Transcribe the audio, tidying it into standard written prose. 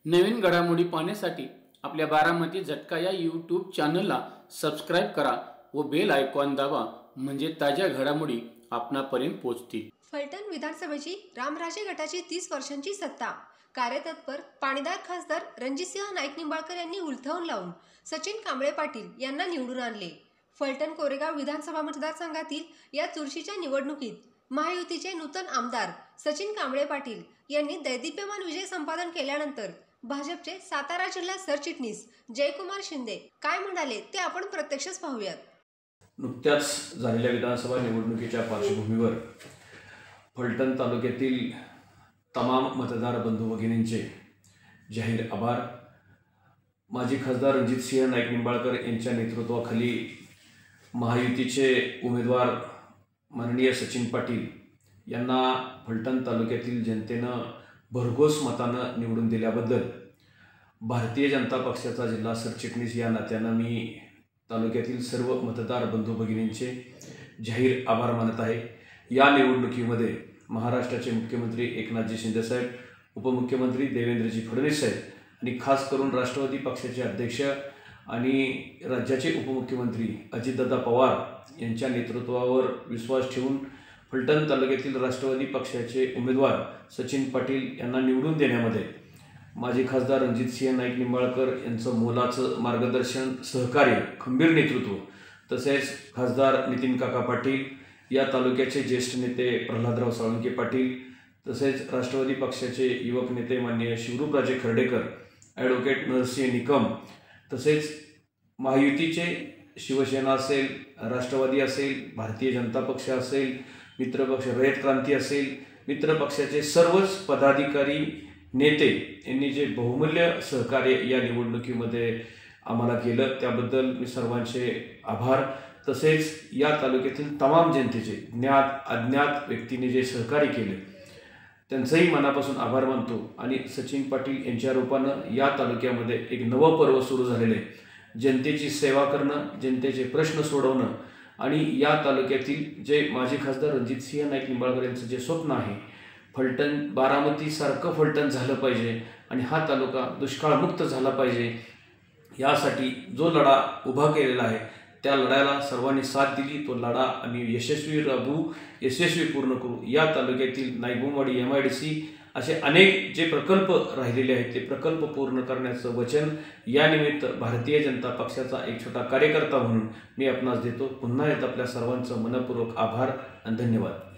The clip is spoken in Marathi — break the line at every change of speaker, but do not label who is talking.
नवीन घडामोडी पाहण्यासाठी आपल्या बारामती झटका या यूट्यूब चॅनलला सबस्क्राईब करा व बेल आयकॉन दाबा, म्हणजे ताज्या घडामोडी आपणापर्यंत पोहोचतील।
फलटण विधानसभेची रामराजे गटाची 30 वर्षांची सत्ता। कार्यतत्पर पाणीदार खासदार रणजितसिंह नाईक निंबाळकर यांनी उलथवून लावून सचिन कांबळे पाटील यांना निवडून आणले। फलटण कोरेगाव विधानसभा मतदारसंघातील या चुरशीच्या निवडणुकीत महायुतीचे नूतन आमदार सचिन कांबळे पाटील यांनी दैदिप्यमान विजय संपादन केल्यानंतर भाजपचे सातारा जिल्हा सरचिटणीस जयकुमार शिंदे काय म्हणाले ते आपण प्रत्यक्षच पाहूयात।
नुकत्याच झालेल्या विधानसभा निवडणुकीच्या पार्श्वभूमीवर फलटण तालुक्यातील तमाम मतदार बंधू भगिनींचे जाहीर आभार। माजी खासदार रणजितसिंह नाईक निंबाळकर यांच्या नेतृत्वाखाली महायुतीचे उमेदवार माननीय सचिन पाटील यांना फलटण तालुक्यातील जनतेनं भरघोस मतानं निवडून दिल्याबद्दल भारतीय जनता पक्षाचा जिल्हा सरचिटणीस या नात्यानं मी तालुक्यातील सर्व मतदार बंधू भगिनींचे जाहीर आभार मानत आहे। या निवडणुकीमध्ये महाराष्ट्राचे मुख्यमंत्री एकनाथजी शिंदेसाहेब, उपमुख्यमंत्री देवेंद्रजी फडणवीस साहेब आणि खास करून राष्ट्रवादी पक्षाचे अध्यक्ष आणि राज्याचे उपमुख्यमंत्री अजितदादा पवार यांच्या नेतृत्वावर विश्वास ठेवून फलटण तालुक्यातील राष्ट्रवादी पक्षाचे उमेदवार सचिन पाटील यांना निवडून देण्यामध्ये माजी खासदार रणजितसिंह नाईक निंबाळकर यांचं मोलाचं मार्गदर्शन, सहकार्य, खंबीर नेतृत्व, तसेच खासदार नितीन काका पाटील, या तालुक्याचे ज्येष्ठ नेते प्रल्हादराव साळुंके पाटील, तसेच राष्ट्रवादी पक्षाचे युवक नेते माननीय शिवरूपराजे खर्डेकर, ॲडव्होकेट नरसिंह निकम, तसेच महायुतीचे शिवसेना असेल, राष्ट्रवादी असेल, भारतीय जनता पक्ष असेल, मित्रपक्ष रयत क्रांती असेल, मित्रपक्षाचे सर्वच पदाधिकारी, नेते यांनी जे बहुमूल्य सहकार्य या निवडणुकीमध्ये आम्हाला केलं त्याबद्दल मी सर्वांचे आभार। तसेच या तालुक्यातील तमाम जनतेचे ज्ञात अज्ञात व्यक्तींनी जे सहकार्य केले त्यांचंही मनापासून आभार मानतो। आणि सचिन पाटील यांच्या रूपानं या तालुक्यामध्ये एक नवं पर्व सुरू झालेलं आहे। जनतेची सेवा करणं, जनतेचे प्रश्न सोडवणं आणि या तालुक्यातील जे माजी खासदार रणजितसिंह नाईक निंबाळकर यांचं जे स्वप्न आहे, फलटण बारामतीसारखं फलटण झालं पाहिजे आणि हा तालुका दुष्काळमुक्त झाला पाहिजे, यासाठी जो लढा उभा केलेला आहे त्या लढ्याला सर्वांनी साथ दिली। तो लढा आम्ही यशस्वी राबवू, यशस्वी पूर्ण करू। या तालुक्यातील नायबुमवाडी, MIDC असे अनेक जे प्रकल्प राहिलेले आहेत ते प्रकल्प पूर्ण करण्याचं वचन यानिमित्त भारतीय जनता पक्षाचा एक छोटा कार्यकर्ता म्हणून मी आपणास देतो। पुन्हा एकदा आपल्या सर्वांचं मनपूर्वक आभार आणि धन्यवाद।